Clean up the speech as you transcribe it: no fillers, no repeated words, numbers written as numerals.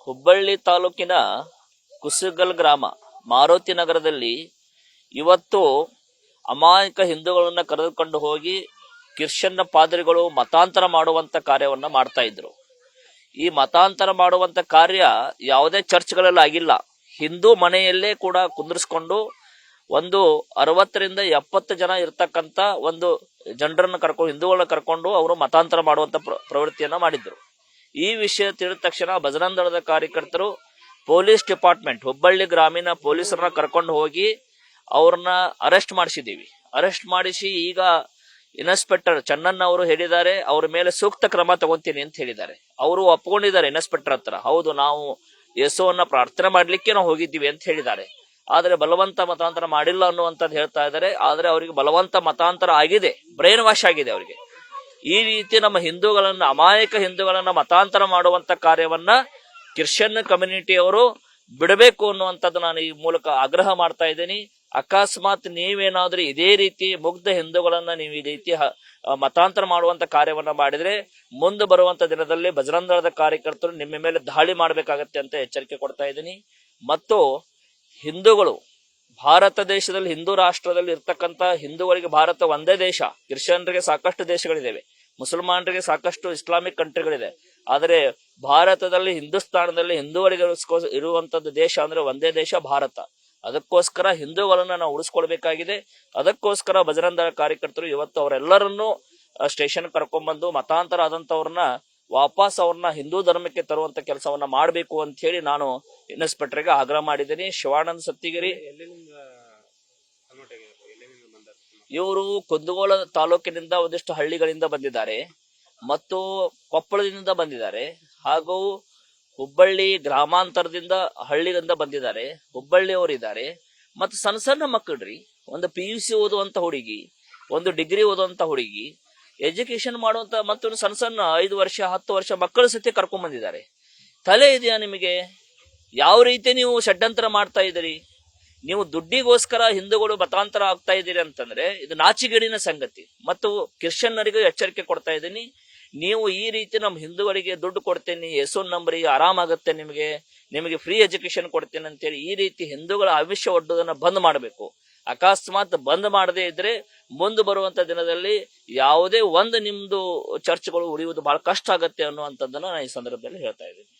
ಹುಬ್ಬಳ್ಳಿ ತಾಲೂಕಿನ ಕುಸುಗಲ್ ಗ್ರಾಮ ಮಾರುತಿ ನಗರದಲ್ಲಿ ಇವತ್ತು ಅಮಾಯಕ ಹಿಂದೂಗಳನ್ನ ಕರೆದುಕೊಂಡು ಹೋಗಿ ಕ್ರಿಶ್ಚಿಯನ್ ಪಾದ್ರಿಗಳು ಮತಾಂತರ ಮಾಡುವಂತ ಕಾರ್ಯವನ್ನ ಮಾಡ್ತಾ ಇದ್ರು. ಈ ಮತಾಂತರ ಮಾಡುವಂತ ಕಾರ್ಯ ಯಾವುದೇ ಚರ್ಚ್ಗಳಲ್ಲಿ ಆಗಿಲ್ಲ. ಹಿಂದೂ ಮನೆಯಲ್ಲೇ ಕೂಡ ಕುಂದಿರಿಸ್ಕೊಂಡು ಒಂದು 60ರಿಂದ 70 ಜನ ಇರ್ತಕ್ಕಂತ ಒಂದು ಜನರನ್ನ ಕರ್ಕೊಂಡು ಹಿಂದೂಗಳನ್ನ ಕರ್ಕೊಂಡು ಅವರು ಮತಾಂತರ ಮಾಡುವಂತ ಪ್ರವೃತ್ತಿಯನ್ನ ಮಾಡಿದ್ರು. ಈ ವಿಷಯ ತಿಳಿದ ತಕ್ಷಣ ಬಜರಂಗ ದಳದ ಕಾರ್ಯಕರ್ತರು ಪೊಲೀಸ್ ಡಿಪಾರ್ಟ್ಮೆಂಟ್ ಹುಬ್ಬಳ್ಳಿ ಗ್ರಾಮೀಣ ಪೊಲೀಸರನ್ನ ಕರ್ಕೊಂಡು ಹೋಗಿ ಅವ್ರನ್ನ ಅರೆಸ್ಟ್ ಮಾಡಿಸಿದ್ದೀವಿ. ಅರೆಸ್ಟ್ ಮಾಡಿಸಿ ಈಗ ಇನ್ಸ್ಪೆಕ್ಟರ್ ಚನ್ನಣ್ಣ ಅವರು ಹೇಳಿದ್ದಾರೆ, ಅವ್ರ ಮೇಲೆ ಸೂಕ್ತ ಕ್ರಮ ತಗೊಂತೀನಿ ಅಂತ ಹೇಳಿದ್ದಾರೆ. ಅವರು ಒಪ್ಕೊಂಡಿದ್ದಾರೆ ಇನ್ಸ್ಪೆಕ್ಟರ್ ಹತ್ರ, ಹೌದು ನಾವು ಯೇಸುವನ್ನ ಪ್ರಾರ್ಥನೆ ಮಾಡ್ಲಿಕ್ಕೆ ನಾವು ಹೋಗಿದ್ದೀವಿ ಅಂತ ಹೇಳಿದ್ದಾರೆ. ಆದ್ರೆ ಬಲವಂತ ಮತಾಂತರ ಮಾಡಿಲ್ಲ ಅನ್ನುವಂಥದ್ದು ಹೇಳ್ತಾ ಇದ್ದಾರೆ. ಆದ್ರೆ ಅವರಿಗೆ ಬಲವಂತ ಮತಾಂತರ ಆಗಿದೆ, ಬ್ರೈನ್ ವಾಶ್ ಆಗಿದೆ ಅವರಿಗೆ. ಈ ರೀತಿ ನಮ್ಮ ಹಿಂದೂಗಳನ್ನ ಅಮಾಯಕ ಹಿಂದೂಗಳನ್ನ ಮತಾಂತರ ಮಾಡುವಂತ ಕಾರ್ಯವನ್ನ ಕ್ರಿಶ್ಚಿಯನ್ ಕಮ್ಯುನಿಟಿಯವರು ಬಿಡಬೇಕು ಅನ್ನುವಂಥದ್ದು ನಾನು ಈ ಮೂಲಕ ಆಗ್ರಹ ಮಾಡ್ತಾ ಇದ್ದೀನಿ. ಅಕಸ್ಮಾತ್ ನೀವೇನಾದ್ರೂ ಇದೇ ರೀತಿ ಮುಗ್ಧ ಹಿಂದೂಗಳನ್ನ ನೀವು ಈ ರೀತಿ ಮತಾಂತರ ಮಾಡುವಂತ ಕಾರ್ಯವನ್ನ ಮಾಡಿದ್ರೆ ಮುಂದೆ ಬರುವಂತ ದಿನದಲ್ಲಿ ಬಜರಂಗ ದಳದ ಕಾರ್ಯಕರ್ತರು ನಿಮ್ಮ ಮೇಲೆ ದಾಳಿ ಮಾಡಬೇಕಾಗತ್ತೆ ಅಂತ ಎಚ್ಚರಿಕೆ ಕೊಡ್ತಾ ಇದ್ದೀನಿ. ಮತ್ತು ಹಿಂದೂಗಳು ಭಾರತ ದೇಶದಲ್ಲಿ ಹಿಂದೂ ರಾಷ್ಟ್ರದಲ್ಲಿ ಇರ್ತಕ್ಕಂಥ ಹಿಂದೂಗಳಿಗೆ ಭಾರತ ಒಂದೇ ದೇಶ. ಕ್ರಿಶ್ಚಿಯನ್ರಿಗೆ ಸಾಕಷ್ಟು ದೇಶಗಳಿವೆ, ಮುಸಲ್ಮಾನರಿಗೆ ಸಾಕಷ್ಟು ಇಸ್ಲಾಮಿಕ್ ಕಂಟ್ರಿಗಳಿದೆ. ಆದರೆ ಭಾರತದಲ್ಲಿ ಹಿಂದೂಸ್ತಾನದಲ್ಲಿ ಹಿಂದೂಗಳಿಗೆ ಇರುವಂತದ್ದು ದೇಶ ಅಂದ್ರೆ ಒಂದೇ ದೇಶ ಭಾರತ. ಅದಕ್ಕೋಸ್ಕರ ಹಿಂದೂಗಳನ್ನ ನಾವು ಉಳಿಸ್ಕೊಳ್ಬೇಕಾಗಿದೆ. ಅದಕ್ಕೋಸ್ಕರ ಬಜರಂಗ ದಳ ಕಾರ್ಯಕರ್ತರು ಇವತ್ತು ಅವರೆಲ್ಲರನ್ನೂ ಸ್ಟೇಷನ್ ಕರ್ಕೊಂಡ್ಬಂದು ಮತಾಂತರ ಆದಂತವ್ರನ್ನ ವಾಪಸ್ ಅವ್ರನ್ನ ಹಿಂದೂ ಧರ್ಮಕ್ಕೆ ತರುವಂತ ಕೆಲಸವನ್ನ ಮಾಡಬೇಕು ಅಂತ ಹೇಳಿ ನಾನು ಇನ್ಸ್ಪೆಕ್ಟರ್ಗೆ ಆಗ್ರಹ ಮಾಡಿದ್ದೀನಿ. ಶಿವಾನಂದ ಸತ್ತಿಗಿರಿ ಇವರು ಕುಂದಗೋಳ ತಾಲೂಕಿನಿಂದ ಒಂದಿಷ್ಟು ಹಳ್ಳಿಗಳಿಂದ ಬಂದಿದ್ದಾರೆ ಮತ್ತು ಕೊಪ್ಪಳದಿಂದ ಬಂದಿದ್ದಾರೆ, ಹಾಗೂ ಹುಬ್ಬಳ್ಳಿ ಗ್ರಾಮಾಂತರದಿಂದ ಹಳ್ಳಿಗಳಿಂದ ಬಂದಿದ್ದಾರೆ. ಹುಬ್ಬಳ್ಳಿಯವರಿದ್ದಾರೆ ಮತ್ತು ಸಣ್ಣ ಸಣ್ಣ ಮಕ್ಕಳ್ರಿ, ಒಂದು PUC ಓದುವಂತ ಹುಡುಗಿ, ಒಂದು ಡಿಗ್ರಿ ಓದುವಂತ ಹುಡುಗಿ, ಎಜುಕೇಶನ್ ಮಾಡುವಂತ ಮತ್ತು ಸಣ್ಣ ಸಣ್ಣ 5 ವರ್ಷ 10 ವರ್ಷ ಮಕ್ಕಳು ಸತ್ಯ ಕರ್ಕೊಂಡ್ ಬಂದಿದ್ದಾರೆ. ತಲೆ ಇದೆಯಾ ನಿಮಗೆ? ಯಾವ ರೀತಿ ನೀವು ಷಡ್ಯಂತ್ರ ಮಾಡ್ತಾ ಇದ್ದೀರಿ? ನೀವು ದುಡ್ಡಿಗೋಸ್ಕರ ಹಿಂದೂಗಳು ಮತಾಂತರ ಆಗ್ತಾ ಇದ್ದೀರಿ ಅಂತಂದ್ರೆ ಇದು ನಾಚಿಗೇಡಿನ ಸಂಗತಿ. ಮತ್ತು ಕ್ರಿಶ್ಚಿಯನ್ನರಿಗೂ ಎಚ್ಚರಿಕೆ ಕೊಡ್ತಾ ಇದ್ದೀನಿ, ನೀವು ಈ ರೀತಿ ನಮ್ಮ ಹಿಂದೂಗಳಿಗೆ ದುಡ್ಡು ಕೊಡ್ತೇನೆ, ಯೇಸುನ್ ನಂಬರಿ ಆರಾಮಾಗುತ್ತೆ, ನಿಮಗೆ ಫ್ರೀ ಎಜುಕೇಶನ್ ಕೊಡ್ತೇನೆ ಅಂತೇಳಿ ಈ ರೀತಿ ಹಿಂದೂಗಳ ಆಮಿಷ ಒಡ್ಡೋದನ್ನ ಬಂದ್ ಮಾಡಬೇಕು. ಅಕಸ್ಮಾತ್ ಬಂದ್ ಮಾಡದೇ ಇದ್ರೆ ಮುಂದೆ ಬರುವಂತ ದಿನದಲ್ಲಿ ಯಾವುದೇ ಒಂದು ನಿಮ್ದು ಚರ್ಚ್ಗಳು ಉಳಿಯುವುದು ಬಹಳ ಕಷ್ಟ ಆಗತ್ತೆ ಅನ್ನುವಂಥದ್ದನ್ನ ನಾನು ಈ ಸಂದರ್ಭದಲ್ಲಿ ಹೇಳ್ತಾ ಇದ್ದೀನಿ.